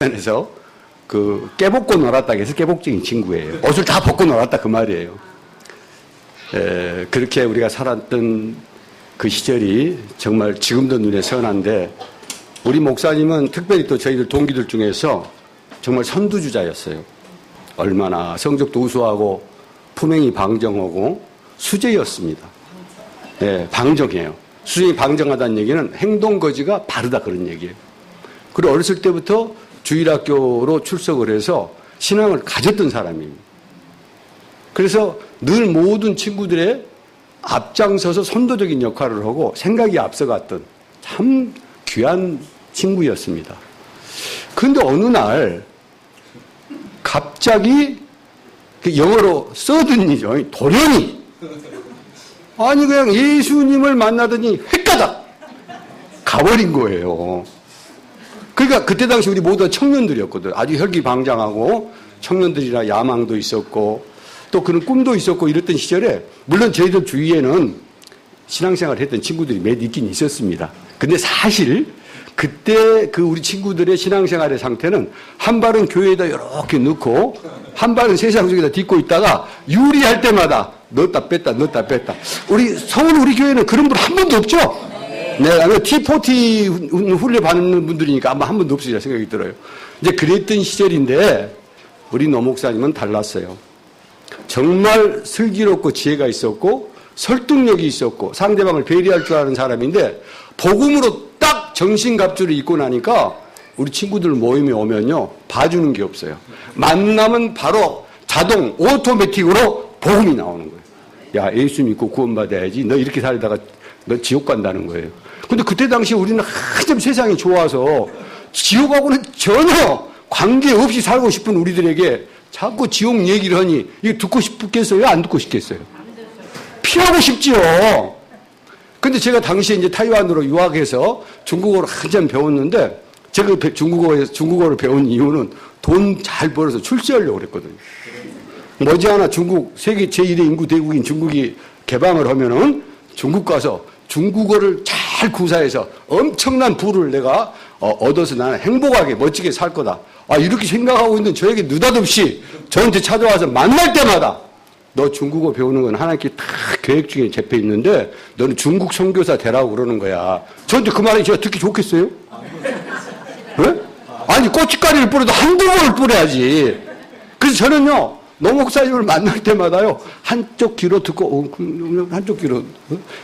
면에서 그 깨벗고 놀았다 해서 깨복쟁이 친구예요. 옷을 다 벗고 놀았다 그 말이에요. 그렇게 우리가 살았던 그 시절이 정말 지금도 눈에 선한데, 우리 목사님은 특별히 또 저희들 동기들 중에서 정말 선두주자였어요. 얼마나 성적도 우수하고 품행이 방정하고 수재였습니다. 네, 방정해요. 수준이 방정하다는 얘기는 행동거지가 바르다 그런 얘기예요. 그리고 어렸을 때부터 주일학교로 출석을 해서 신앙을 가졌던 사람입니다. 그래서 늘 모든 친구들의 앞장서서 선도적인 역할을 하고 생각이 앞서갔던 참 귀한 친구였습니다. 그런데 어느 날 갑자기 영어로 서든이죠. 돌연히 아니 그냥 예수님을 만나더니 획가닥 가버린 거예요. 그러니까 그때 당시 우리 모두가 청년들이었거든. 아주 혈기방장하고 청년들이라 야망도 있었고 또 그런 꿈도 있었고 이랬던 시절에, 물론 저희들 주위에는 신앙생활 했던 친구들이 몇 있긴 있었습니다. 근데 사실 그때 그 우리 친구들의 신앙생활의 상태는 한 발은 교회에다 이렇게 넣고 한 발은 세상 속에다 딛고 있다가 유리할 때마다 넣었다 뺐다 넣었다 뺐다. 우리 교회는 그런 분 한 번도 없죠? 네, T40 훈련 받는 분들이니까 아마 한 번도 없으리라 생각이 들어요. 이제 그랬던 시절인데 우리 노 목사님은 달랐어요. 정말 슬기롭고 지혜가 있었고 설득력이 있었고 상대방을 배려할 줄 아는 사람인데, 복음으로 딱 정신갑주를 입고 나니까 우리 친구들 모임에 오면요 봐주는 게 없어요. 만나면 바로 자동 오토매틱으로 복음이 나오는 거예요. 야, 예수 믿고 구원받아야지. 너 이렇게 살다가 너 지옥 간다는 거예요. 근데 그때 당시 우리는 한참 세상이 좋아서 지옥하고는 전혀 관계없이 살고 싶은 우리들에게 자꾸 지옥 얘기를 하니 이거 듣고 싶겠어요? 안 듣고 싶겠어요? 피하고 싶지요. 근데 제가 당시에 이제 타이완으로 유학해서 중국어를 한참 배웠는데, 제가 중국어를 배운 이유는 돈 잘 벌어서 출세하려고 그랬거든요. 머지않아 세계 제1의 인구 대국인 중국이 개방을 하면은 중국 가서 중국어를 잘 구사해서 엄청난 부를 내가 얻어서 나는 행복하게 멋지게 살 거다. 이렇게 생각하고 있는 저에게 느닷없이 저한테 찾아와서 만날 때마다 너 중국어 배우는 건 하나님께 다 계획 중에 잡혀 있는데 너는 중국 선교사 되라고 그러는 거야. 저한테 그 말이 제가 듣기 좋겠어요? 네? 아니 고춧가루를 뿌려도 한두 번을 뿌려야지. 그래서 저는요 노 목사님을 만날 때마다요 한쪽 귀로 듣고 한쪽 귀로.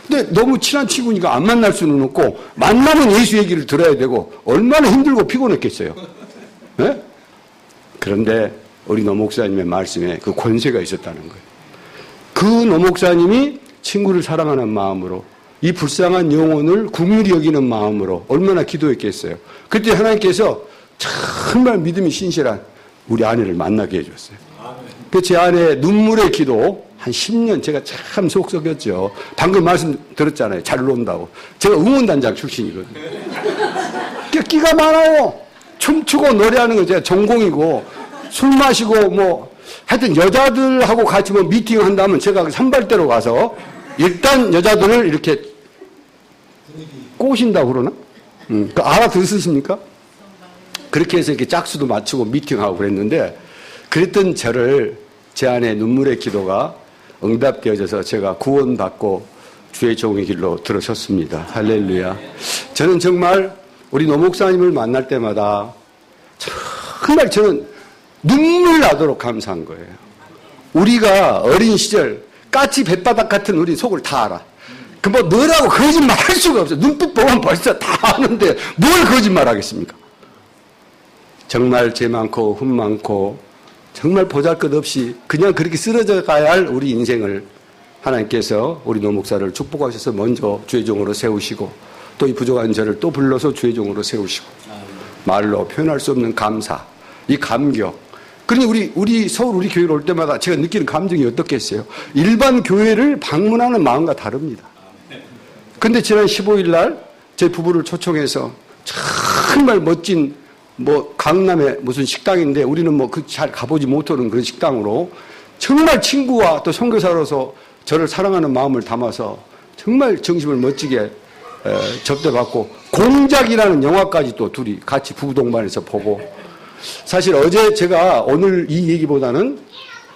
근데 너무 친한 친구니까 안 만날 수는 없고 만나면 예수 얘기를 들어야 되고 얼마나 힘들고 피곤했겠어요. 네? 그런데 우리 노 목사님의 말씀에 그 권세가 있었다는 거예요. 그 노 목사님이 친구를 사랑하는 마음으로 이 불쌍한 영혼을 긍휼히 여기는 마음으로 얼마나 기도했겠어요. 그때 하나님께서 정말 믿음이 신실한 우리 아내를 만나게 해줬어요. 그 제 아내 눈물의 기도 한 10년 제가 참 속 썩였죠. 방금 말씀 들었잖아요. 잘 논다고. 제가 응원단장 출신이거든요. 끼가 많아요. 춤추고 노래하는 거 제가 전공이고 술 마시고 하여튼 여자들하고 같이 미팅 한다면 제가 선발대로 가서 일단 여자들을 이렇게 꼬신다고 그러나? 알아들으십니까? 그렇게 해서 이렇게 짝수도 맞추고 미팅하고 그랬는데, 그랬던 저를 제 안에 눈물의 기도가 응답되어져서 제가 구원받고 주의 종의 길로 들어섰습니다. 할렐루야. 저는 정말 우리 노 목사님을 만날 때마다 정말 저는 눈물 나도록 감사한 거예요. 우리가 어린 시절 까치 뱃바닥 같은 우리 속을 다 알아. 너라고 거짓말 할 수가 없어요. 눈빛 보면 벌써 다 아는데 뭘 거짓말 하겠습니까? 정말 죄 많고 흠 많고 정말 보잘것없이 그냥 그렇게 쓰러져 가야 할 우리 인생을 하나님께서 우리 노 목사를 축복하셔서 먼저 주의 종으로 세우시고 또 이 부족한 저를 또 불러서 주의 종으로 세우시고 말로 표현할 수 없는 감사, 이 감격. 그러니 우리 서울 우리 교회로 올 때마다 제가 느끼는 감정이 어떻겠어요? 일반 교회를 방문하는 마음과 다릅니다. 근데 지난 15일 날 제 부부를 초청해서 정말 멋진 강남의 무슨 식당인데 우리는 잘 가보지 못하는 그런 식당으로 정말 친구와 또 선교사로서 저를 사랑하는 마음을 담아서 정말 정심을 멋지게 접대받고 공작이라는 영화까지 또 둘이 같이 부부 동반해서 보고 사실 어제 제가 오늘 이 얘기보다는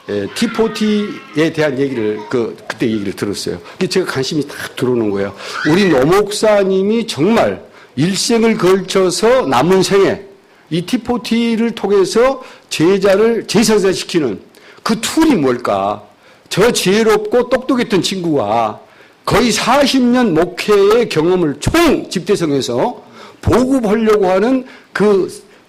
T40에 대한 얘기를 그때 얘기를 들었어요. 제가 관심이 딱 들어오는 거예요. 우리 노 목사님이 정말 일생을 걸쳐서 남은 생에 이 T40를 통해서 제자를 재생산시키는 그 툴이 뭘까? 저 지혜롭고 똑똑했던 친구가 거의 40년 목회의 경험을 총 집대성해서 보급하려고 하는 그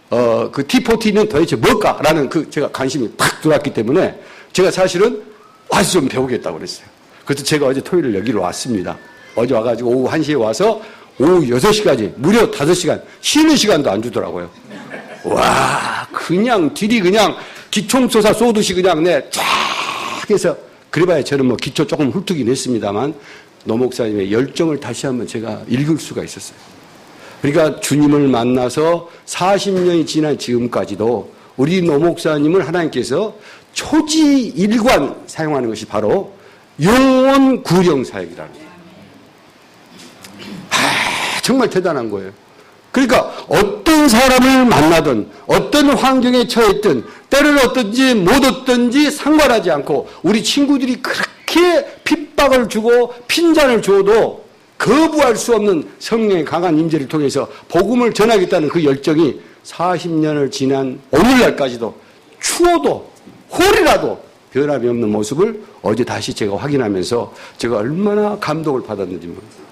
T40는 도대체 뭘까라는 제가 관심이 탁 들어왔기 때문에 제가 사실은 와서 좀 배우겠다고 그랬어요. 그래서 제가 어제 토요일 여기로 왔습니다. 어제 와가지고 오후 1시에 와서 오후 6시까지 무려 5시간 쉬는 시간도 안 주더라고요. 와, 그냥 딜이 그냥 기총소사 쏘듯이 그냥 쫙 해서 그래봐야 저는 뭐 기초 조금 훑기는 했습니다만 노 목사님의 열정을 다시 한번 제가 읽을 수가 있었어요. 그러니까 주님을 만나서 40년이 지난 지금까지도 우리 노 목사님을 하나님께서 초지일관 사용하는 것이 바로 영원 구령 사역이라는 거예요. 정말 대단한 거예요. 그러니까 어떤 사람을 만나든 어떤 환경에 처했든 때를 얻든지 못 얻든지 상관하지 않고 우리 친구들이 그렇게 핍박을 주고 핀잔을 줘도 거부할 수 없는 성령의 강한 임재를 통해서 복음을 전하겠다는 그 열정이 40년을 지난 오늘날까지도 추워도 홀이라도 변함이 없는 모습을 어제 다시 제가 확인하면서 제가 얼마나 감동을 받았는지 모르겠어요.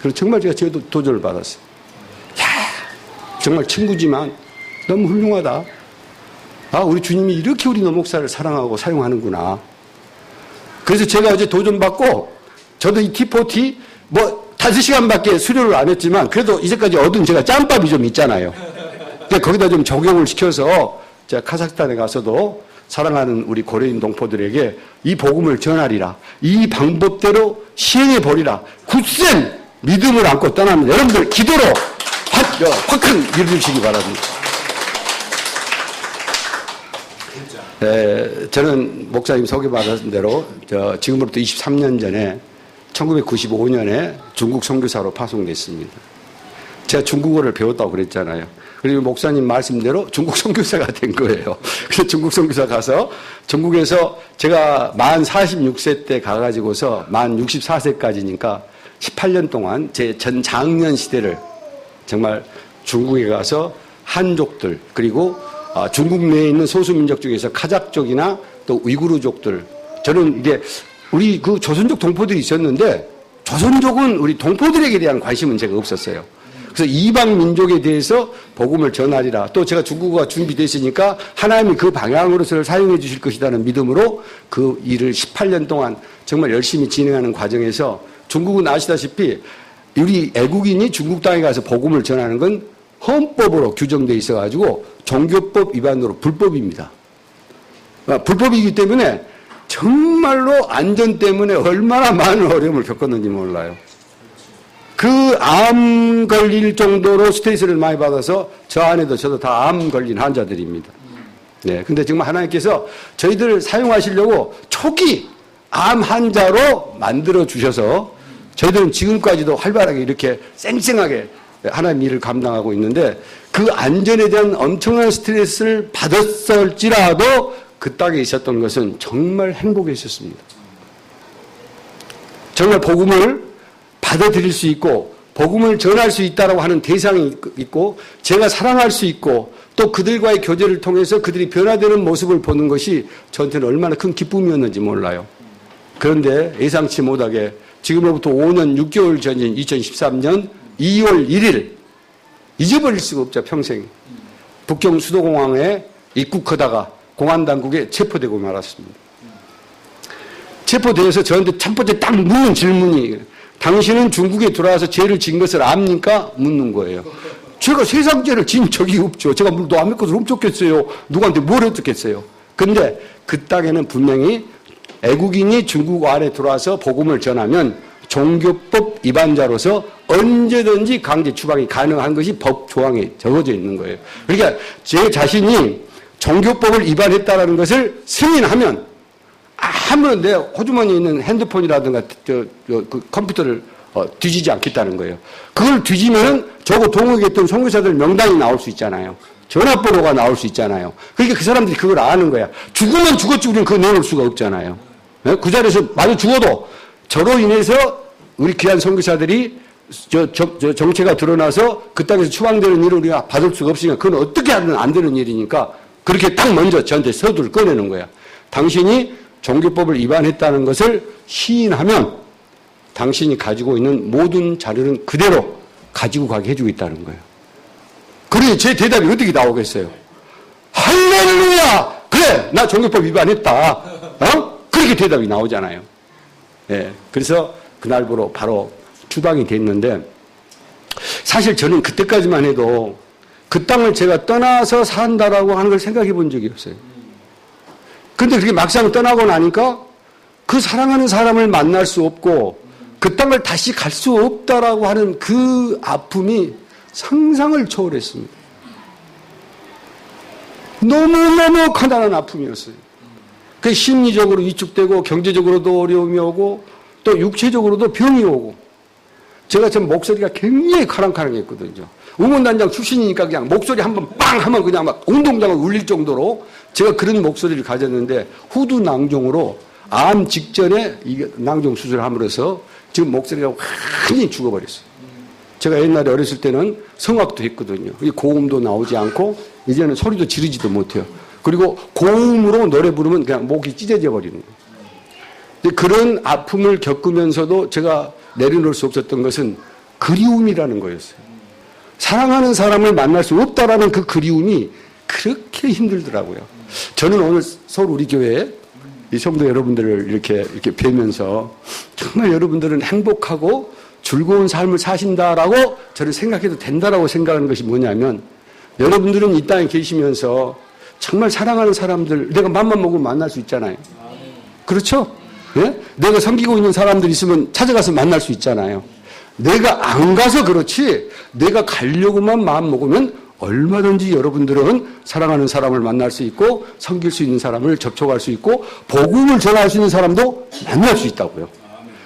그래서 정말 제가 도전을 받았어요. 정말 친구지만 너무 훌륭하다. 우리 주님이 이렇게 우리 노 목사를 사랑하고 사용하는구나. 그래서 제가 어제 도전받고 저도 이 T40 뭐 5시간밖에 수료를 안 했지만 그래도 이제까지 얻은 제가 짬밥이 좀 있잖아요. 거기다 좀 적용을 시켜서 제가 카자흐스탄에 가서도 사랑하는 우리 고려인 동포들에게 이 복음을 전하리라. 이 방법대로 시행해 버리라. 굳센 믿음을 안고 떠나면 여러분들 기도로 확 밀어주시기 바랍니다. 저는 목사님 소개받은 대로 지금부터 23년 전에 1995년에 중국 선교사로 파송됐습니다. 제가 중국어를 배웠다고 그랬잖아요. 그리고 목사님 말씀대로 중국 선교사가 된 거예요. 그래서 중국 선교사 가서 중국에서 제가 만 46세 때 가가지고서 만 64세까지니까 18년 동안 제 전 장년 시대를 정말 중국에 가서 한족들 그리고 중국 내에 있는 소수민족 중에서 카자흐족이나 또 우이구르족들 저는 이게 우리 그 조선족 동포들이 있었는데 조선족은 우리 동포들에게 대한 관심은 제가 없었어요. 그래서 이방 민족에 대해서 복음을 전하리라. 또 제가 중국어가 준비됐으니까 하나님이 그 방향으로서 사용해 주실 것이라는 믿음으로 그 일을 18년 동안 정말 열심히 진행하는 과정에서 중국은 아시다시피 우리 애국인이 중국 땅에 가서 복음을 전하는 건 헌법으로 규정되어 있어가지고 종교법 위반으로 불법입니다. 불법이기 때문에 정말로 안전 때문에 얼마나 많은 어려움을 겪었는지 몰라요. 그 암 걸릴 정도로 스트레스를 많이 받아서 저 안에도 저도 다 암 걸린 환자들입니다. 네, 근데 정말 하나님께서 저희들을 사용하시려고 초기 암 환자로 만들어 주셔서 저희들은 지금까지도 활발하게 이렇게 쌩쌩하게 하나님 일을 감당하고 있는데 그 안전에 대한 엄청난 스트레스를 받았을지라도 그 땅에 있었던 것은 정말 행복했었습니다. 정말 복음을 받아들일 수 있고 복음을 전할 수 있다라고 하는 대상이 있고 제가 사랑할 수 있고 또 그들과의 교제를 통해서 그들이 변화되는 모습을 보는 것이 저한테는 얼마나 큰 기쁨이었는지 몰라요. 그런데 예상치 못하게 지금으로부터 5년 6개월 전인 2013년 2월 1일 잊어버릴 수가 없죠. 평생. 북경 수도공항에 입국하다가 공안당국에 체포되고 말았습니다. 체포되어서 저한테 첫 번째 딱 묻는 질문이 당신은 중국에 들어와서 죄를 진 것을 압니까? 묻는 거예요. 제가 세상 죄를 진 적이 없죠. 제가 너 남의 것을 훔쳤겠어요. 누구한테 뭘 했겠어요. 그런데 그 땅에는 분명히 애국인이 중국 안에 들어와서 복음을 전하면 종교법 위반자로서 언제든지 강제 추방이 가능한 것이 법 조항에 적어져 있는 거예요. 그러니까 제 자신이 종교법을 위반했다는 것을 승인하면 아무런 내 호주머니에 있는 핸드폰이라든가 그 컴퓨터를 뒤지지 않겠다는 거예요. 그걸 뒤지면 저거 동역했던 선교사들 명단이 나올 수 있잖아요. 전화번호가 나올 수 있잖아요. 그러니까 그 사람들이 그걸 아는 거야. 죽으면 죽었지 우리는 그거 내놓을 수가 없잖아요. 그 자리에서 마저 죽어도 저로 인해서 우리 귀한 선교사들이 정체가 드러나서 그 땅에서 추방되는 일을 우리가 받을 수가 없으니까 그건 어떻게 하든 안 되는 일이니까 그렇게 딱 먼저 저한테 서두를 꺼내는 거야. 당신이 종교법을 위반했다는 것을 시인하면 당신이 가지고 있는 모든 자료는 그대로 가지고 가게 해주겠다는 거예요. 그러니 제 대답이 어떻게 나오겠어요? 할렐루야! 그래! 나 종교법 위반했다. 그렇게 대답이 나오잖아요. 예. 그래서 그날부로 바로 추방이 됐는데 사실 저는 그때까지만 해도 그 땅을 제가 떠나서 산다라고 하는 걸 생각해 본 적이 없어요. 그런데 그렇게 막상 떠나고 나니까 그 사랑하는 사람을 만날 수 없고 그 땅을 다시 갈 수 없다라고 하는 그 아픔이 상상을 초월했습니다. 너무너무 커다란 아픔이었어요. 그 심리적으로 위축되고 경제적으로도 어려움이 오고 또 육체적으로도 병이 오고 제가 전 목소리가 굉장히 카랑카랑했거든요. 응원단장 출신이니까 그냥 목소리 한번 빵 하면 그냥 막 운동장을 울릴 정도로 제가 그런 목소리를 가졌는데 후두 낭종으로 암 직전에 이게 낭종 수술을 함으로써 지금 목소리가 완전히 죽어버렸어요. 제가 옛날에 어렸을 때는 성악도 했거든요. 고음도 나오지 않고 이제는 소리도 지르지도 못해요. 그리고 고음으로 노래 부르면 그냥 목이 찢어져 버리는 거예요. 근데 그런 아픔을 겪으면서도 제가 내려놓을 수 없었던 것은 그리움이라는 거였어요. 사랑하는 사람을 만날 수 없다라는 그 그리움이 그렇게 힘들더라고요. 저는 오늘 서울 우리 교회에 이 성도 여러분들을 이렇게 뵈면서 정말 여러분들은 행복하고 즐거운 삶을 사신다라고 저는 생각해도 된다라고 생각하는 것이 뭐냐면 여러분들은 이 땅에 계시면서 정말 사랑하는 사람들 내가 맘만 먹으면 만날 수 있잖아요. 그렇죠? 예? 내가 섬기고 있는 사람들 있으면 찾아가서 만날 수 있잖아요. 내가 안 가서 그렇지 내가 가려고만 마음 먹으면 얼마든지 여러분들은 사랑하는 사람을 만날 수 있고 섬길 수 있는 사람을 접촉할 수 있고 복음을 전할 수 있는 사람도 만날 수 있다고요.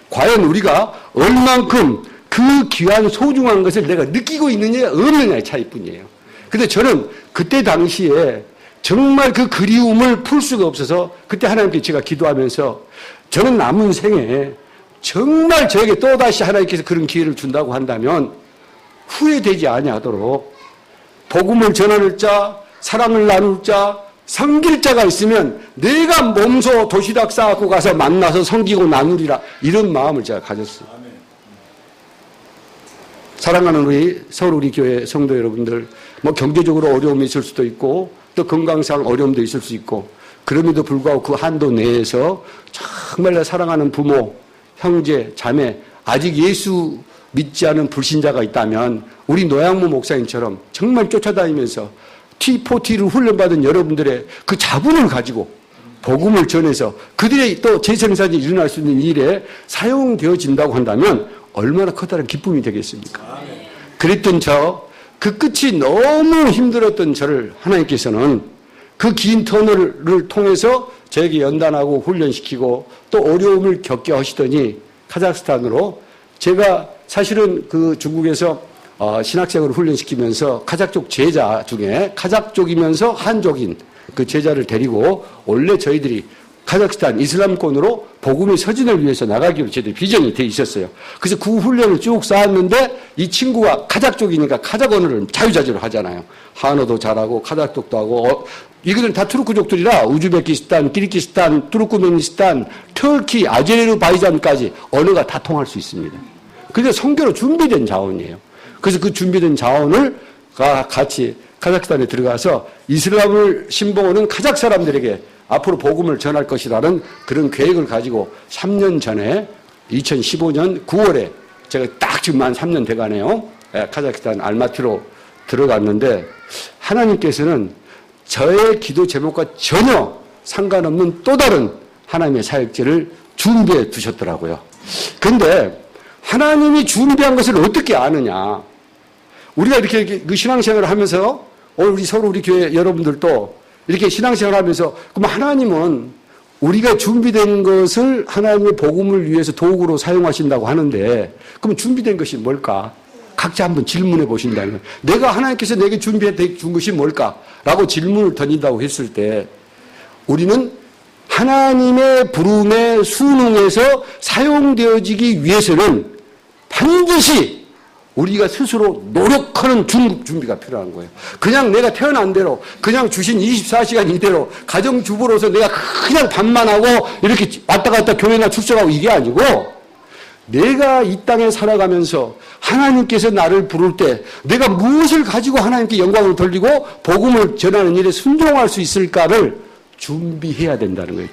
과연 우리가 얼만큼 그 귀한 소중한 것을 내가 느끼고 있느냐 없느냐의 차이뿐이에요. 근데 저는 그때 당시에 정말 그 그리움을 풀 수가 없어서 그때 하나님께 제가 기도하면서 저는 남은 생에 정말 저에게 또다시 하나님께서 그런 기회를 준다고 한다면 후회되지 아니하도록 복음을 전하는 자, 사랑을 나눌 자, 섬길 자가 있으면 내가 몸소 도시락 싸갖고 가서 만나서 섬기고 나누리라 이런 마음을 제가 가졌어요. 사랑하는 우리 서울 우리 교회 성도 여러분들 뭐 경제적으로 어려움이 있을 수도 있고 또 건강상 어려움도 있을 수 있고 그럼에도 불구하고 그 한도 내에서 정말 사랑하는 부모, 형제, 자매 아직 예수 믿지 않은 불신자가 있다면 우리 노양무 목사님처럼 정말 쫓아다니면서 T40를 훈련받은 여러분들의 그 자분을 가지고 복음을 전해서 그들의 또 재생산이 일어날 수 있는 일에 사용되어진다고 한다면 얼마나 커다란 기쁨이 되겠습니까? 그랬던 그 끝이 너무 힘들었던 저를 하나님께서는 그 긴 터널을 통해서 저에게 연단하고 훈련시키고 또 어려움을 겪게 하시더니 카자흐스탄으로 제가 사실은 그 중국에서 신학생을 훈련시키면서 카자흐족 제자 중에 카자흐족이면서 한족인 그 제자를 데리고 원래 저희들이 카자흐스탄 이슬람권으로 복음의 서진을 위해서 나가기로 저희들 비전이 돼 있었어요. 그래서 그 훈련을 쭉 쌓았는데 이 친구가 카자흐족이니까 카자흐 언어를 자유자재로 하잖아요. 한어도 잘하고 카자흐족도 하고 이거는 다 투르크족들이라 우즈베키스탄, 키르기스탄, 투르크메니스탄, 터키, 아제르바이잔까지 언어가 다 통할 수 있습니다. 그래서 선교로 준비된 자원이에요. 그래서 그 준비된 자원을 같이 카자흐스탄에 들어가서 이슬람을 신봉하는 카자흐 사람들에게 앞으로 복음을 전할 것이라는 그런 계획을 가지고 3년 전에 2015년 9월에 제가 딱 지금 만 3년 돼가네요. 카자흐스탄 알마티로 들어갔는데 하나님께서는 저의 기도 제목과 전혀 상관없는 또 다른 하나님의 사역지를 준비해 두셨더라고요. 그런데 하나님이 준비한 것을 어떻게 아느냐. 우리가 이렇게 그 신앙생활을 하면서 오늘 우리 서로 우리 교회 여러분들도 이렇게 신앙생활을 하면서 그럼 하나님은 우리가 준비된 것을 하나님의 복음을 위해서 도구로 사용하신다고 하는데 그럼 준비된 것이 뭘까? 각자 한번 질문해 보신다는 거예요. 내가 하나님께서 내게 준비해 준 것이 뭘까라고 질문을 던진다고 했을 때 우리는 하나님의 부름에 순응해서 사용되어지기 위해서는 반드시 우리가 스스로 노력하는 준비가 필요한 거예요. 그냥 내가 태어난 대로, 그냥 주신 24시간 이대로 가정주부로서 내가 그냥 밥만 하고 이렇게 왔다 갔다 교회나 출석하고 이게 아니고 내가 이 땅에 살아가면서 하나님께서 나를 부를 때 내가 무엇을 가지고 하나님께 영광을 돌리고 복음을 전하는 일에 순종할 수 있을까를 준비해야 된다는 거예요.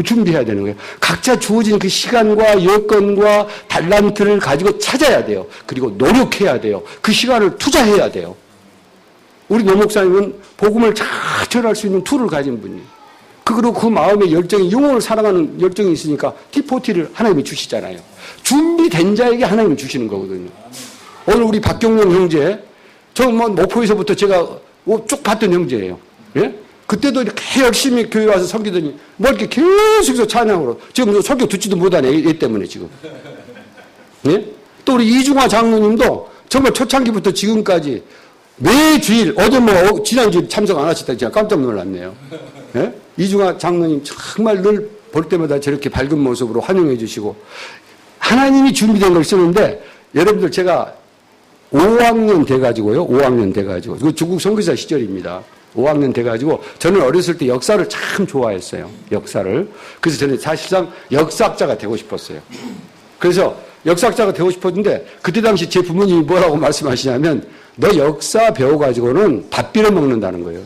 준비해야 되는 거예요. 각자 주어진 그 시간과 여건과 달란트를 가지고 찾아야 돼요. 그리고 노력해야 돼요. 그 시간을 투자해야 돼요. 우리 노 목사님은 복음을 잘 전할 수 있는 툴을 가진 분이에요. 그리고 그 마음의 열정이, 영혼을 사랑하는 열정이 있으니까 T40를 하나님이 주시잖아요. 준비된 자에게 하나님이 주시는 거거든요. 오늘 우리 박경룡 형제, 저 목포에서부터 제가 쭉 봤던 형제예요. 예? 그때도 이렇게 열심히 교회 와서 섬기더니 뭐 이렇게 계속해서 찬양으로 지금 설교 듣지도 못하네 얘 때문에 지금. 예? 또 우리 이중화 장로님도 정말 초창기부터 지금까지 매 주일 어제 지난주에 참석 안 하셨다 제가 깜짝 놀랐네요. 예? 이중화 장로님 정말 늘 볼 때마다 저렇게 밝은 모습으로 환영해 주시고 하나님이 준비된 걸 쓰는데 여러분들 제가 5학년 돼가지고요. 5학년 돼가지고 이거 중국 선교사 시절입니다. 5학년 돼가지고 저는 어렸을 때 역사를 참 좋아했어요. 역사를. 그래서 저는 사실상 역사학자가 되고 싶었어요. 그래서 역사학자가 되고 싶었는데 그때 당시 제 부모님이 뭐라고 말씀하시냐면 너 역사 배워가지고는 밥 빌어 먹는다는 거예요.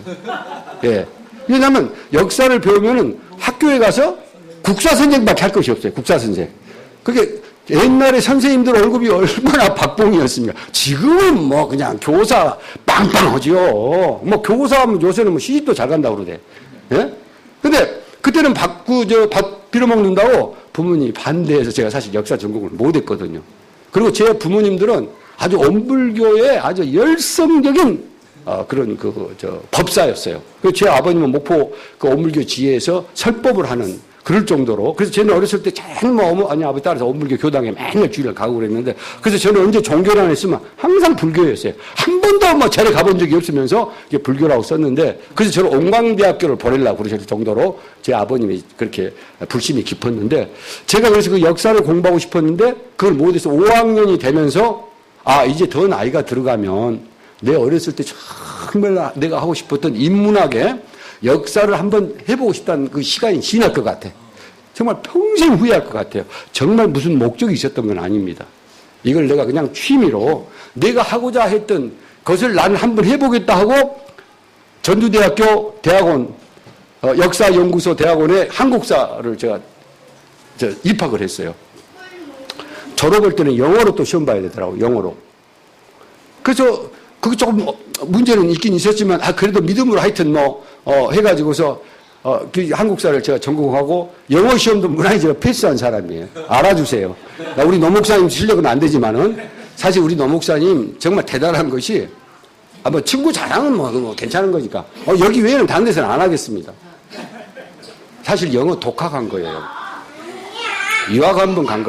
예. 왜냐하면 역사를 배우면은 학교에 가서 국사선생밖에 할 것이 없어요. 국사선생. 그게 옛날에 선생님들 월급이 얼마나 박봉이었습니까? 지금은 뭐 그냥 교사 빵빵하지요. 뭐 교사하면 요새는 뭐 시집도 잘 간다고 그러대. 예? 근데 그때는 밥 빌어먹는다고 부모님이 반대해서 제가 사실 역사 전공을 못 했거든요. 그리고 제 부모님들은 아주 온불교의 아주 열성적인 그런 법사였어요. 제 아버님은 목포 그 온불교 지혜에서 설법을 하는 그럴 정도로. 그래서 저는 어렸을 때 아버지 따라서 온불교 교당에 맨날 주일날 가고 그랬는데, 그래서 저는 언제 종교를 안 했으면 항상 불교였어요. 한 번도 절에 가본 적이 없으면서 이게 불교라고 썼는데, 그래서 저를 옹광대학교를 보내려고 그러실 정도로 제 아버님이 그렇게 불심이 깊었는데, 제가 그래서 그 역사를 공부하고 싶었는데, 그걸 못해서 5학년이 되면서, 이제 더 나이가 들어가면, 내 어렸을 때 정말 내가 하고 싶었던 인문학에 역사를 한번 해보고 싶다는 그 시간이 지날 것 같아. 정말 평생 후회할 것 같아요. 정말 무슨 목적이 있었던 건 아닙니다. 이걸 내가 그냥 취미로 내가 하고자 했던 것을 나는 한번 해보겠다 하고 전주대학교 대학원 역사연구소 대학원에 한국사를 제가 입학을 했어요. 졸업할 때는 영어로 또 시험 봐야 되더라고요. 영어로. 그래서 그게 조금 문제는 있긴 있었지만 그래도 믿음으로 하여튼 해가지고서 그 한국사를 제가 전공하고 영어 시험도 무난히 제가 패스한 사람이에요. 알아주세요. 우리 노 목사님 실력은 안 되지만은 사실 우리 노 목사님 정말 대단한 것이 친구 자랑은 뭐 괜찮은 거니까 여기 외에는 다른 데서는 안 하겠습니다. 사실 영어 독학한 거예요. 유학 한 번 간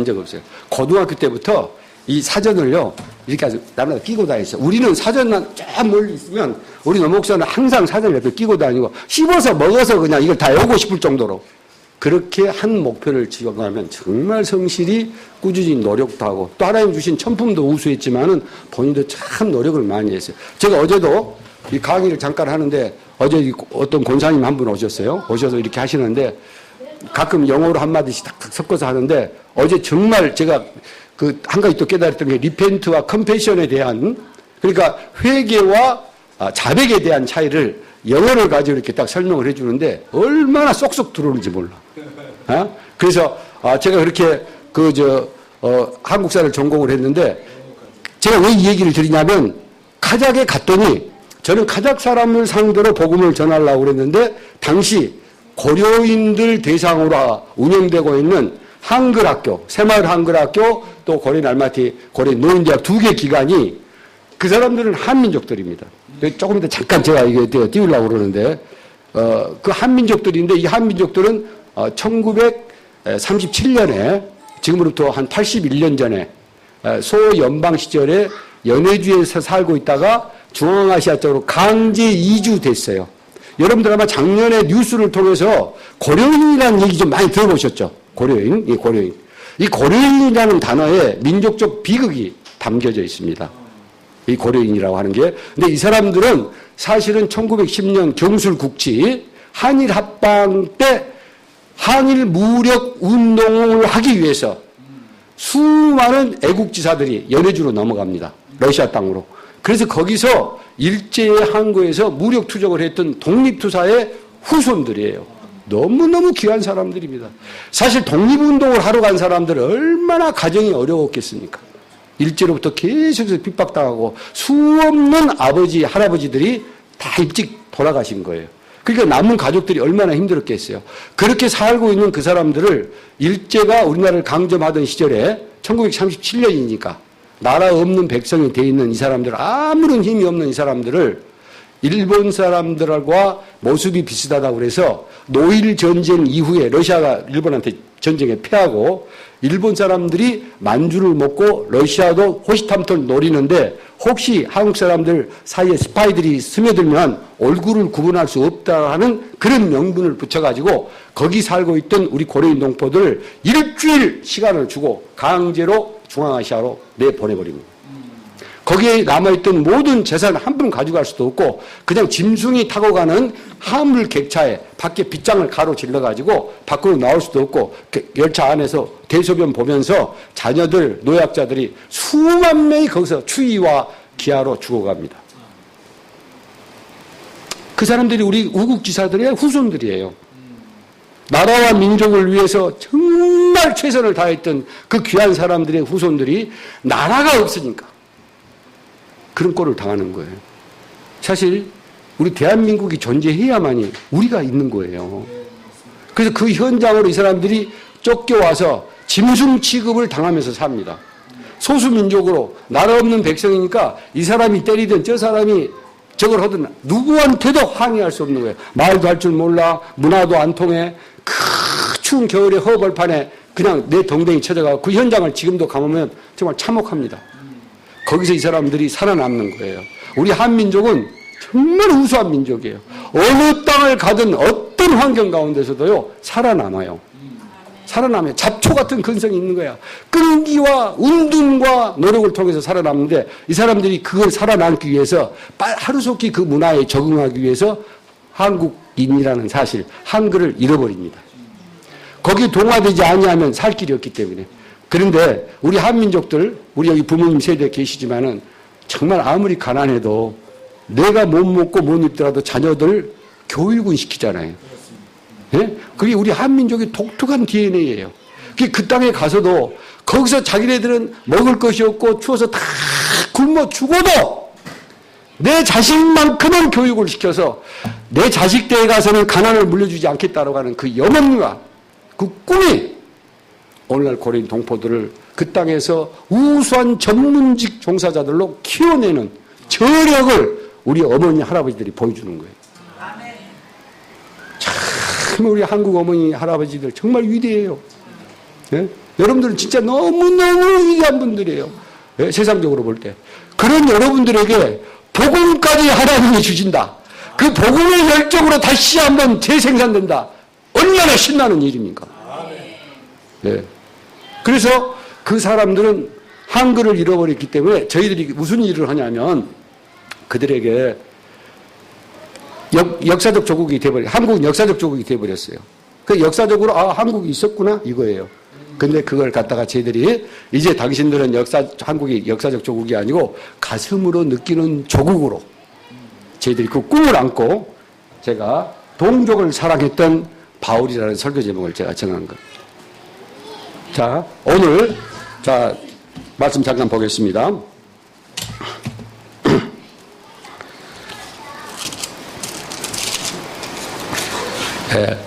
적 없어요. 고등학교 때부터 이 사전을요, 이렇게 아주 남자가 끼고 다녔어요. 우리는 사전만 쫙 멀리 있으면, 우리 노 목사는 항상 사전을 옆에 끼고 다니고, 씹어서 먹어서 그냥 이걸 다 외우고 싶을 정도로. 그렇게 한 목표를 지어가면 정말 성실히 꾸준히 노력도 하고, 또 하나님 주신 천품도 우수했지만은 본인도 참 노력을 많이 했어요. 제가 어제도 이 강의를 잠깐 하는데, 어제 어떤 권사님 한 분 오셨어요. 오셔서 이렇게 하시는데, 가끔 영어로 한마디씩 딱 섞어서 하는데, 어제 정말 제가 한 가지 또 깨달았던 게 리펜트와 컴패션에 대한, 그러니까 회개와 자백에 대한 차이를 영어를 가지고 이렇게 딱 설명을 해주는데 얼마나 쏙쏙 들어오는지 몰라. 그래서 제가 그렇게 한국사를 전공을 했는데 제가 왜 이 얘기를 드리냐면 카작에 갔더니 저는 카작 사람을 상대로 복음을 전하려고 그랬는데 당시 고려인들 대상으로 운영되고 있는 한글학교, 새마을 한글학교, 또 고려 알마티, 고려 노인대학 2개 기관이 그 사람들은 한민족들입니다. 조금 더 잠깐 제가 이게 띄우려고 그러는데, 그 한민족들인데 이 한민족들은 1937년에 지금으로부터 한 81년 전에 소연방 시절에 연해주에서 살고 있다가 중앙아시아 쪽으로 강제 이주됐어요. 여러분들 아마 작년에 뉴스를 통해서 고려인이라는 얘기 좀 많이 들어보셨죠? 고려인, 이 고려인. 이 고려인이라는 단어에 민족적 비극이 담겨져 있습니다. 이 고려인이라고 하는 게. 근데 이 사람들은 사실은 1910년 경술국치 한일 합방 때 한일 무력 운동을 하기 위해서 수많은 애국지사들이 연해주로 넘어갑니다. 러시아 땅으로. 그래서 거기서 일제의 항구에서 무력 투쟁을 했던 독립투사의 후손들이에요. 너무너무 귀한 사람들입니다. 사실 독립운동을 하러 간 사람들은 얼마나 가정이 어려웠겠습니까? 일제로부터 계속해서 핍박당하고 수없는 아버지, 할아버지들이 다 일찍 돌아가신 거예요. 그러니까 남은 가족들이 얼마나 힘들었겠어요. 그렇게 살고 있는 그 사람들을 일제가 우리나라를 강점하던 시절에 1937년이니까 나라 없는 백성이 돼 있는 이 사람들, 아무런 힘이 없는 이 사람들을 일본 사람들과 모습이 비슷하다고 그래서 노일 전쟁 이후에 러시아가 일본한테 전쟁에 패하고 일본 사람들이 만주를 먹고 러시아도 호시탐탐 노리는데 혹시 한국 사람들 사이에 스파이들이 스며들면 얼굴을 구분할 수 없다 하는 그런 명분을 붙여가지고 거기 살고 있던 우리 고려인 동포들을 일주일 시간을 주고 강제로 중앙아시아로 내보내버립니다. 거기에 남아있던 모든 재산을 한 푼 가져갈 수도 없고 그냥 짐승이 타고 가는 화물 객차에 밖에 빗장을 가로질러가지고 밖으로 나올 수도 없고 열차 안에서 대소변 보면서 자녀들, 노약자들이 수만 명이 거기서 추위와 기아로 죽어갑니다. 그 사람들이 우리 우국지사들의 후손들이에요. 나라와 민족을 위해서 정말 최선을 다했던 그 귀한 사람들의 후손들이 나라가 없으니까 그런 꼴을 당하는 거예요. 사실 우리 대한민국이 존재해야만이 우리가 있는 거예요. 그래서 그 현장으로 이 사람들이 쫓겨와서 짐승 취급을 당하면서 삽니다. 소수민족으로 나라 없는 백성이니까 이 사람이 때리든 저 사람이 저걸 하든 누구한테도 항의할 수 없는 거예요. 말도 할 줄 몰라, 문화도 안 통해, 추운 겨울에 허벌판에 그냥 내 덩댕이 쳐져가고 그 현장을 지금도 가보면 정말 참혹합니다. 거기서 이 사람들이 살아남는 거예요. 우리 한민족은 정말 우수한 민족이에요. 어느 땅을 가든 어떤 환경 가운데서도요, 살아남아요. 살아남아요. 잡초 같은 근성이 있는 거야. 끈기와 운동과 노력을 통해서 살아남는데 이 사람들이 그걸 살아남기 위해서 하루속히 그 문화에 적응하기 위해서 한국인이라는 사실, 한글을 잃어버립니다. 거기에 동화되지 아니하면 살 길이 없기 때문에. 그런데 우리 한민족들, 우리 여기 부모님 세대에 계시지만은 정말 아무리 가난해도 내가 못 먹고 못 입더라도 자녀들 교육은 시키잖아요. 예? 그게 우리 한민족의 독특한 DNA예요. 그 땅에 가서도 거기서 자기네들은 먹을 것이 없고 추워서 다 굶어 죽어도 내 자식만큼은 교육을 시켜서 내 자식 때에 가서는 가난을 물려주지 않겠다라고 하는 그 염원과 그 꿈이 오늘날 고려인 동포들을 그 땅에서 우수한 전문직 종사자들로 키워내는 저력을 우리 어머니, 할아버지들이 보여주는 거예요. 참 우리 한국 어머니, 할아버지들 정말 위대해요. 예? 여러분들은 진짜 너무너무 위대한 분들이에요. 예? 세상적으로 볼 때. 그런 여러분들에게 복음까지 하나님이 주신다. 그 복음의 열정으로 다시 한번 재생산된다. 얼마나 신나는 일입니까? 예. 그래서 그 사람들은 한글을 잃어버렸기 때문에 저희들이 무슨 일을 하냐면 그들에게 역사적 조국이 돼버려. 한국은 역사적 조국이 돼버렸어요. 그 역사적으로 한국이 있었구나 이거예요. 근데 그걸 갖다가 저희들이 이제 당신들은 한국이 역사적 조국이 아니고 가슴으로 느끼는 조국으로 저희들이 그 꿈을 안고 제가 동족을 사랑했던 바울이라는 설교 제목을 제가 정한 것. 자, 오늘 말씀 잠깐 보겠습니다. 네,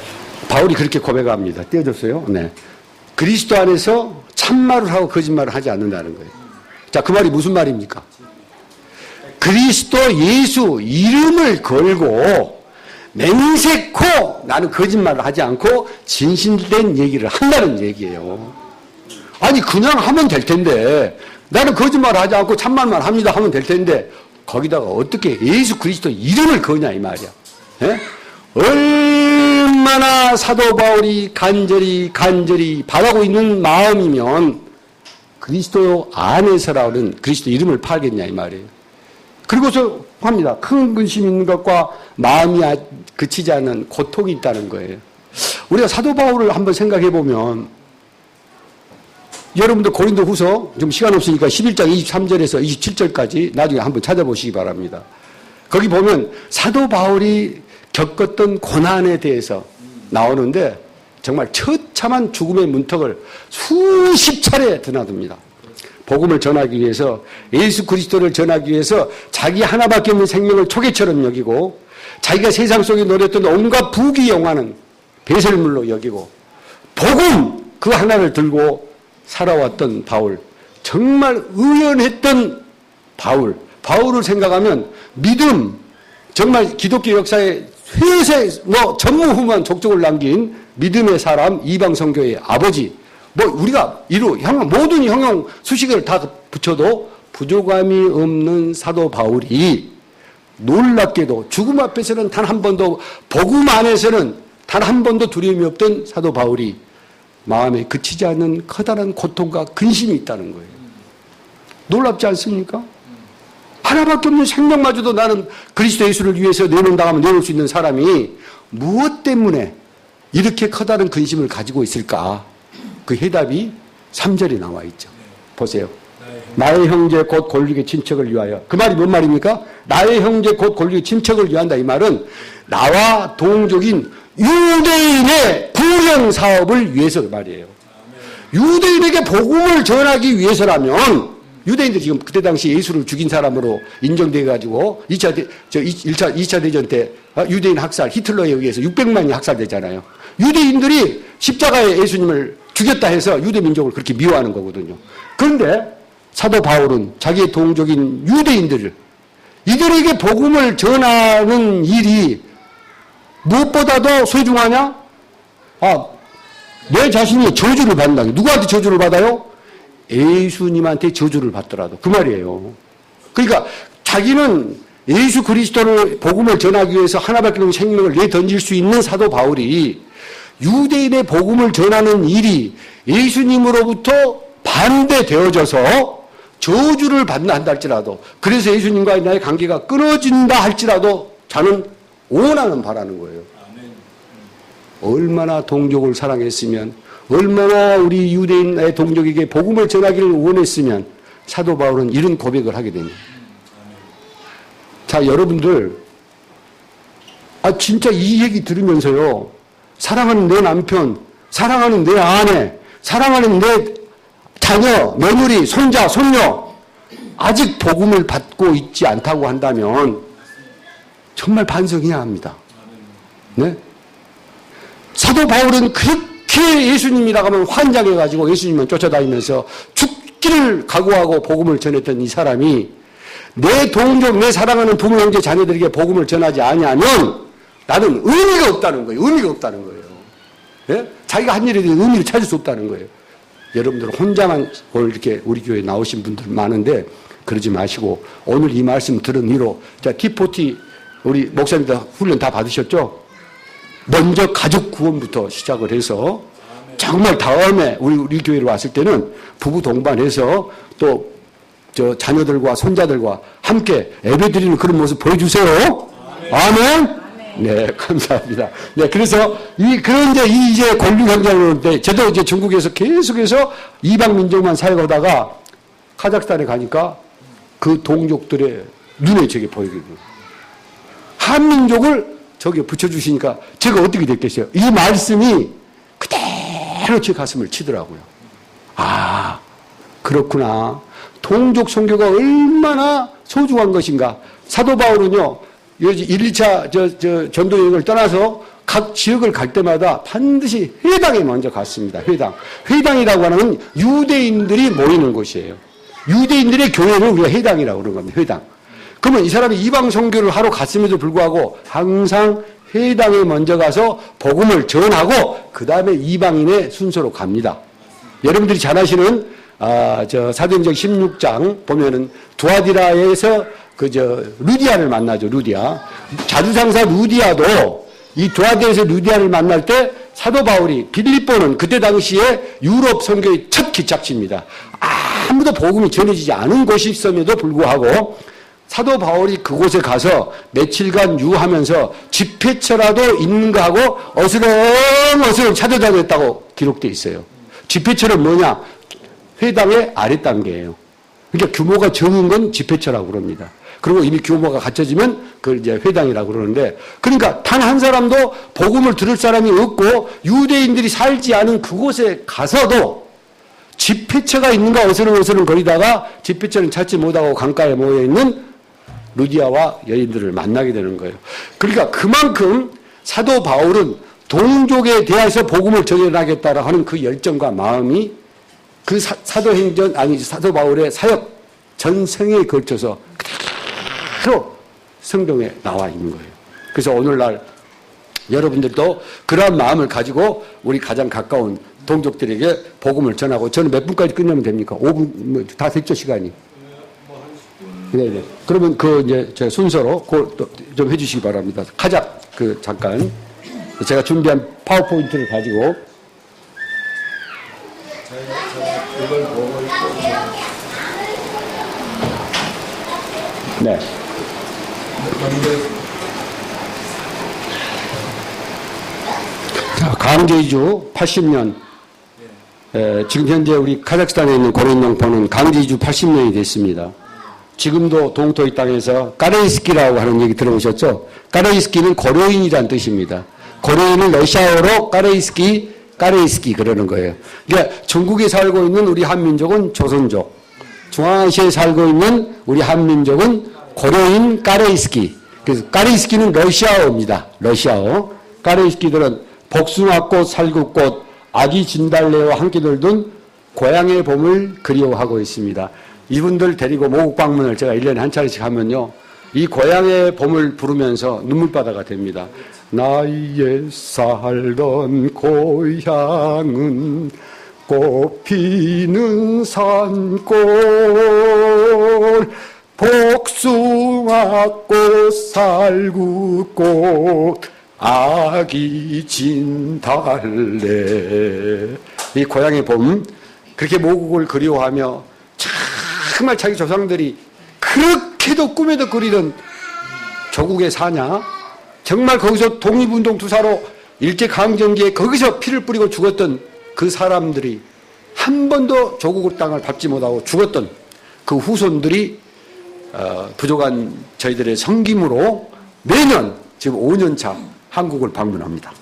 바울이 그렇게 고백합니다. 띄워줬어요? 네. 그리스도 안에서 참말을 하고 거짓말을 하지 않는다는 거예요. 자, 그 말이 무슨 말입니까? 그리스도 예수 이름을 걸고 맹세코 나는 거짓말을 하지 않고 진실된 얘기를 한다는 얘기예요. 아니 그냥 하면 될 텐데 나는 거짓말 하지 않고 참말만 합니다 하면 될 텐데 거기다가 어떻게 예수 그리스도 이름을 거냐 이 말이야. 예? 얼마나 사도 바울이 간절히 바라고 있는 마음이면 그리스도 안에서라는 그리스도 이름을 팔겠냐 이 말이에요. 그리고서 합니다. 큰 근심 있는 것과 마음이 그치지 않는 고통이 있다는 거예요. 우리가 사도 바울을 한번 생각해 보면 여러분들 고린도 후서 좀 시간 없으니까 11장 23절에서 27절까지 나중에 한번 찾아보시기 바랍니다. 거기 보면 사도 바울이 겪었던 고난에 대해서 나오는데 정말 처참한 죽음의 문턱을 수십 차례 드나듭니다. 복음을 전하기 위해서 예수 그리스도를 전하기 위해서 자기 하나밖에 없는 생명을 초계처럼 여기고 자기가 세상 속에 노렸던 온갖 부귀영화는 배설물로 여기고 복음 그 하나를 들고 살아왔던 바울, 정말 의연했던 바울을 생각하면 믿음, 정말 기독교 역사에 회세 전무후무한 족적을 남긴 믿음의 사람, 이방 선교의 아버지, 우리가 모든 형용 수식을 다 붙여도 부족함이 없는 사도 바울이 놀랍게도 죽음 앞에서는 단 한 번도, 복음 안에서는 단 한 번도 두려움이 없던 사도 바울이 마음에 그치지 않는 커다란 고통과 근심이 있다는 거예요. 놀랍지 않습니까? 하나밖에 없는 생명마저도 나는 그리스도 예수를 위해서 내놓는다면 내놓을 수 있는 사람이 무엇 때문에 이렇게 커다란 근심을 가지고 있을까? 그 해답이 3절에 나와 있죠. 보세요. 나의 형제 곧 골리게 친척을 위하여. 그 말이 뭔 말입니까? 나의 형제 곧 골리게 친척을 위한다. 이 말은 나와 동족인 유대인의 구령 사업을 위해서 그 말이에요. 유대인에게 복음을 전하기 위해서라면 유대인들이 지금 그때 당시 예수를 죽인 사람으로 인정돼 가지고 2차 대전 때 유대인 학살 히틀러에 의해서 600만이 학살되잖아요. 유대인들이 십자가에 예수님을 죽였다 해서 유대 민족을 그렇게 미워하는 거거든요. 그런데 사도 바울은 자기의 동족인 유대인들을 이들에게 복음을 전하는 일이 무엇보다도 소중하냐? 내 자신이 저주를 받는다. 누구한테 저주를 받아요? 예수님한테 저주를 받더라도. 그 말이에요. 그러니까 자기는 예수 그리스도를 복음을 전하기 위해서 하나밖에 없는 생명을 내던질 수 있는 사도 바울이 유대인의 복음을 전하는 일이 예수님으로부터 반대되어져서 저주를 받나 한다 할지라도, 그래서 예수님과의 나의 관계가 끊어진다 할지라도 자는 원하는 바라는 거예요. 얼마나 동족을 사랑했으면, 얼마나 우리 유대인의 동족에게 복음을 전하기를 원했으면 사도 바울은 이런 고백을 하게 됩니다. 자, 여러분들, 진짜 이 얘기 들으면서요, 사랑하는 내 남편, 사랑하는 내 아내, 사랑하는 내 자녀, 며느리, 손자, 손녀, 아직 복음을 받고 있지 않다고 한다면 정말 반성해야 합니다. 네? 사도 바울은 그렇게 예수님이라고 하면 환장해가지고 예수님만 쫓아다니면서 죽기를 각오하고 복음을 전했던 이 사람이 내 동족, 내 사랑하는 부모, 형제, 자녀들에게 복음을 전하지 아니하면 나는 의미가 없다는 거예요. 의미가 없다는 거예요. 예? 자기가 한 일에 대해 의미를 찾을 수 없다는 거예요. 여러분들 혼자만 오늘 이렇게 우리 교회에 나오신 분들 많은데 그러지 마시고 오늘 이 말씀 들은 이로 자 T40 우리 목사님들 훈련 다 받으셨죠? 먼저 가족 구원부터 시작을 해서 정말 다음에 우리 교회로 왔을 때는 부부 동반해서 또 저 자녀들과 손자들과 함께 예배드리는 그런 모습 보여주세요. 아멘. 네, 감사합니다. 네, 그래서 그런데 이제 권리 경쟁을 하는데 저도 이제 중국에서 계속해서 이방 민족만 사역하다가 카자흐스탄에 가니까 그 동족들의 눈에 저게 보이게 돼요. 한민족을 저기 붙여주시니까 제가 어떻게 됐겠어요? 이 말씀이 그대로 제 가슴을 치더라고요. 그렇구나. 동족 선교가 얼마나 소중한 것인가. 사도 바울은요, 1, 2차 전도 여행을 떠나서 각 지역을 갈 때마다 반드시 회당에 먼저 갔습니다. 회당이라고 하는 유대인들이 모이는 곳이에요. 유대인들의 교회를 우리가 회당이라고 그러는 겁니다. 회당. 그러면 이 사람이 이방 선교를 하러 갔음에도 불구하고 항상 회당에 먼저 가서 복음을 전하고 그 다음에 이방인의 순서로 갑니다. 여러분들이 잘 아시는 사도행전 16장 보면은 두아디라에서 루디아를 만나죠, 루디아. 자주상사 루디아도 이 두아디라에서 루디아를 만날 때 사도 바울이 빌립보는 그때 당시에 유럽 선교의 첫 기착지입니다. 아무도 복음이 전해지지 않은 곳이 있음에도 불구하고 사도 바울이 그곳에 가서 며칠간 유하면서 집회처라도 있는가 하고 어스렁어스렁 찾아다녔다고 기록되어 있어요. 집회처는 뭐냐? 회당의 아랫단계예요. 그러니까 규모가 적은 건 집회처라고 그럽니다. 그리고 이미 규모가 갖춰지면 그걸 이제 회당이라고 그러는데, 그러니까 단 한 사람도 복음을 들을 사람이 없고 유대인들이 살지 않은 그곳에 가서도 집회처가 있는가 어스렁어스렁 거리다가 집회처는 찾지 못하고 강가에 모여있는 루디아와 여인들을 만나게 되는 거예요. 그러니까 그만큼 사도 바울은 동족에 대해서 복음을 전해나겠다라 하는 그 열정과 마음이 그 사도 바울의 사역 전생에 걸쳐서 그대로 성경에 나와 있는 거예요. 그래서 오늘날 여러분들도 그러한 마음을 가지고 우리 가장 가까운 동족들에게 복음을 전하고, 저는 몇 분까지 끝내면 됩니까? 5분, 다 됐죠, 시간이? 네네. 그러면 이제 제가 순서로 좀 해주시기 바랍니다. 가작, 잠깐. 제가 준비한 파워포인트를 가지고. 이걸 보고 있고. 네. 자, 강제이주 80년. 지금 현재 우리 카자흐스탄에 있는 고린농포는 강제이주 80년이 됐습니다. 지금도 동토 이 땅에서 까레이스키라고 하는 얘기 들어보셨죠? 까레이스키는 고려인이란 뜻입니다. 고려인은 러시아어로 까레이스키 그러는 거예요. 그러니까 전국에 살고 있는 우리 한민족은 조선족, 중앙아시아에 살고 있는 우리 한민족은 고려인 까레이스키. 그래서 까레이스키는 러시아어입니다. 러시아어. 까레이스키들은 복숭아꽃, 살구꽃, 아기 진달래와 함께 들던 고향의 봄을 그리워하고 있습니다. 이분들 데리고 모국 방문을 제가 1년에 한 차례씩 하면요, 이 고향의 봄을 부르면서 눈물바다가 됩니다. 나의 살던 고향은 꽃피는 산골, 복숭아꽃, 살구꽃, 아기 진달래. 이 고향의 봄, 그렇게 모국을 그리워하며 정말 자기 조상들이 그렇게도 꿈에도 그리던 조국의 사냐, 정말 거기서 독립운동 투사로 일제강점기에 거기서 피를 뿌리고 죽었던 그 사람들이 한 번도 조국 땅을 밟지 못하고 죽었던 그 후손들이 부족한 저희들의 섬김으로 매년 지금 5년차 한국을 방문합니다.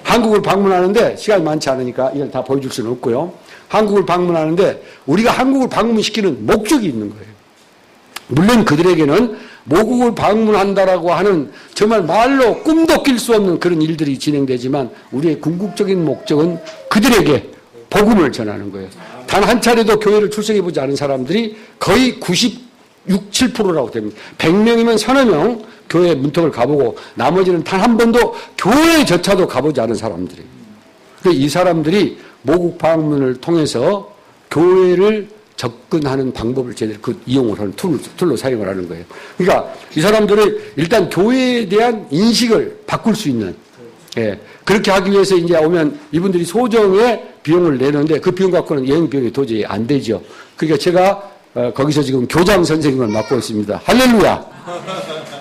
한국을 방문하는데 시간이 많지 않으니까 이걸 다 보여줄 수는 없고요. 한국을 방문하는데 우리가 한국을 방문시키는 목적이 있는 거예요. 물론 그들에게는 모국을 방문한다라고 하는 정말 말로 꿈도 낄 수 없는 그런 일들이 진행되지만 우리의 궁극적인 목적은 그들에게 복음을 전하는 거예요. 단 한 차례도 교회를 출석해 보지 않은 사람들이 거의 96, 7%라고 됩니다. 100명이면 서너 명 교회 문턱을 가보고 나머지는 단 한 번도 교회조차도 가보지 않은 사람들이에요. 이 사람들이 모국 방문을 통해서 교회를 접근하는 방법을 제대로 이용을 하는 툴로 사용을 하는 거예요. 그러니까 이 사람들을 일단 교회에 대한 인식을 바꿀 수 있는, 그렇게 하기 위해서 이제 오면 이분들이 소정의 비용을 내는데 그 비용 갖고는 여행 비용이 도저히 안 되죠. 그러니까 제가 거기서 지금 교장 선생님을 맡고 있습니다. 할렐루야!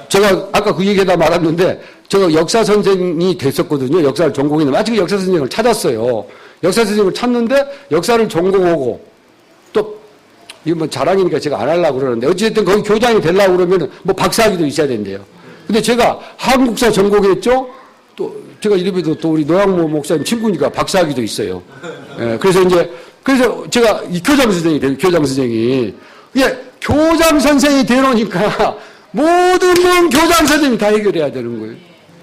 제가 아까 그 얘기하다 말았는데 제가 역사 선생이 됐었거든요. 역사를 전공했는데 마침 역사 선생님을 찾았어요. 역사 선생님을 찾는데 역사를 전공하고 또 이거 뭐 자랑이니까 제가 안 하려고 그러는데 어쨌든 거기 교장이 되려고 그러면 뭐 박사학위도 있어야 된대요. 근데 제가 한국사 전공했죠. 또 제가 이름에도 또 우리 노양모 목사님 친구니까 박사학위도 있어요. 그래서 제가 이 교장 선생이 돼요. 교장 선생이. 교장 선생이 되놓으니까 모든 교장 선생님이 다 해결해야 되는 거예요.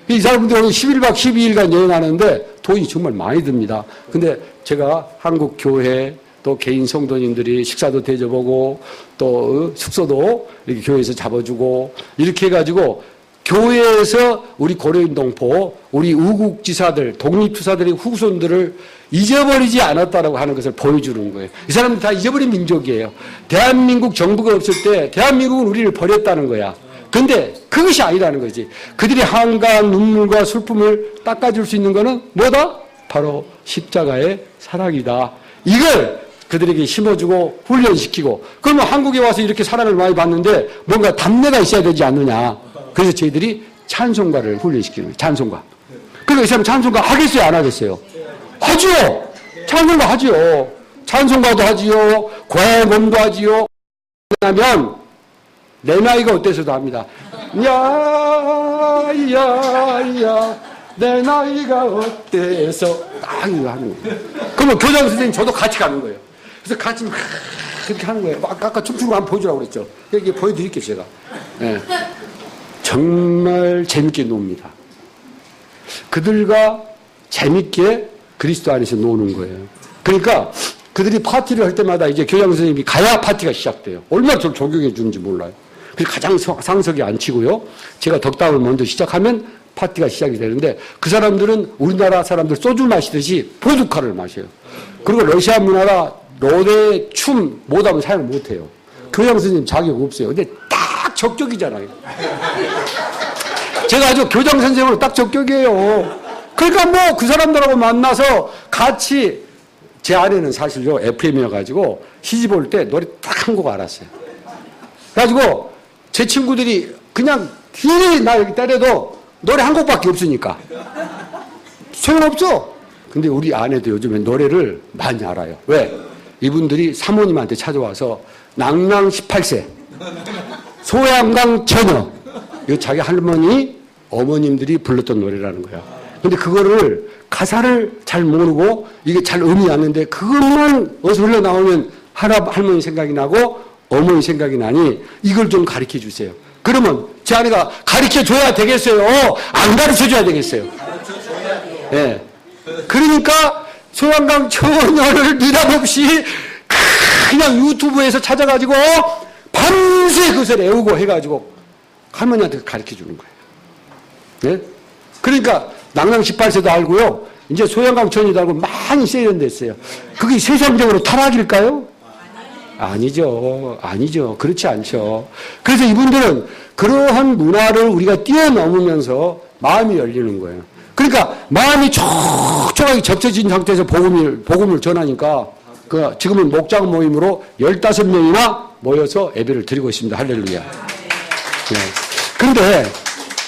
이 사람들이 11박 12일간 여행하는데 돈이 정말 많이 듭니다. 근데 제가 한국 교회 또 개인 성도님들이 식사도 대접하고 또 숙소도 이렇게 교회에서 잡아주고 이렇게 해가지고 교회에서 우리 고려인동포, 우리 우국지사들, 독립투사들의 후손들을 잊어버리지 않았다라고 하는 것을 보여주는 거예요. 이 사람들 다 잊어버린 민족이에요. 대한민국 정부가 없을 때 대한민국은 우리를 버렸다는 거야. 근데 그것이 아니라는 거지. 그들이 한가한 눈물과 슬픔을 닦아줄 수 있는 거는 뭐다? 바로 십자가의 사랑이다. 이걸 그들에게 심어주고 훈련시키고, 그러면 한국에 와서 이렇게 사랑을 많이 받는데 뭔가 답례가 있어야 되지 않느냐. 그래서 저희들이 찬송가를 훈련시키는 거예요. 찬송가. 그러니까 이 사람 찬송가 하겠어요? 안 하겠어요? 하지요. 찬송가 하지요. 찬송가도 하지요. 고향의 몸도 하지요. 하면 내 나이가 어때서도 합니다. 야야야 내 나이가 어때서 딱 이거 하는 거예요. 그러면 교장 선생님 저도 같이 가는 거예요. 그래서 같이 막 그렇게 하는 거예요. 아까 춤추는 거 한번 보여주라고 그랬죠. 이렇게 보여드릴게요 제가. 네. 정말 재밌게 놉니다. 그들과 재밌게 그리스도 안에서 노는 거예요. 그러니까 그들이 파티를 할 때마다 이제 교장 선생님이 가야 파티가 시작돼요. 얼마나 저를 존경해 주는지 몰라요. 그래서 가장 상석에 앉히고요. 제가 덕담을 먼저 시작하면 파티가 시작이 되는데, 그 사람들은 우리나라 사람들 소주 마시듯이 보드카를 마셔요. 그리고 러시아 문화가 노래, 춤, 모담을 사용 못해요. 교장 선생님 자격 없어요. 근데 딱 적격이잖아요. 제가 아주 교장 선생님으로 딱 적격이에요. 그러니까 뭐 그 사람들하고 만나서 같이, 제 아내는 사실요 FM이어가지고 시집 올 때 노래 딱 한 곡 알았어요. 그래가지고 제 친구들이 그냥 길이 나 여기 때려도 노래 한 곡밖에 없으니까 소용없어. 근데 우리 아내도 요즘에 노래를 많이 알아요. 왜? 이분들이 사모님한테 찾아와서 낭랑 18세, 소양강 처녀, 이거 자기 할머니, 어머님들이 불렀던 노래라는 거야. 근데 그거를 가사를 잘 모르고 이게 잘 음이 안 나는데 그것만 어디서 흘러나오면 할머니 생각이 나고 어머니 생각이 나니 이걸 좀 가르쳐 주세요. 그러면 제 아내가 가르쳐 줘야 되겠어요? 안 가르쳐 줘야 되겠어요? 예. 네. 그러니까 소양강 처녀를 느닷없이 그냥 유튜브에서 찾아가지고 밤새 그것을 애우고 해가지고 할머니한테 가르쳐 주는 거예요. 네? 그러니까 낭랑 18세도 알고요. 이제 소양강 처녀도 알고 많이 세련됐어요. 그게 세상적으로 타락일까요? 아니죠. 아니죠. 그렇지 않죠. 그래서 이분들은 그러한 문화를 우리가 뛰어넘으면서 마음이 열리는 거예요. 그러니까 마음이 촉촉하게 접쳐진 상태에서 복음을 전하니까 지금은 목장 모임으로 15명이나 모여서 예배를 드리고 있습니다. 할렐루야. 네. 그런데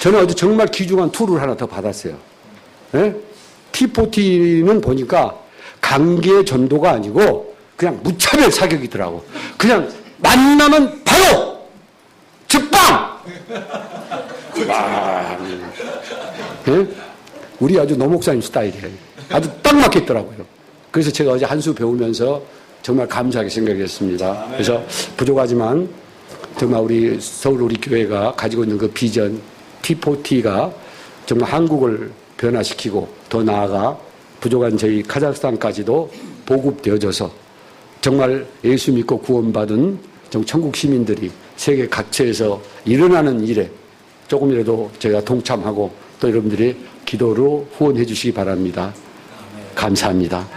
저는 어제 정말 귀중한 툴을 하나 더 받았어요. 네? T40는 보니까 강계 전도가 아니고 그냥 무차별 사격이더라고. 그냥 만나면 바로 즉방! 네? 우리 아주 노목사님 스타일이에요. 아주 딱 맞겠더라고요. 그래서 제가 어제 한 수 배우면서 정말 감사하게 생각했습니다. 그래서 부족하지만 정말 우리 서울 우리 교회가 가지고 있는 그 비전 T40가 정말 한국을 변화시키고 더 나아가 부족한 저희 카자흐스탄까지도 보급되어져서 정말 예수 믿고 구원받은 천국 시민들이 세계 각처에서 일어나는 일에 조금이라도 제가 동참하고 또 여러분들이 기도로 후원해 주시기 바랍니다. 감사합니다.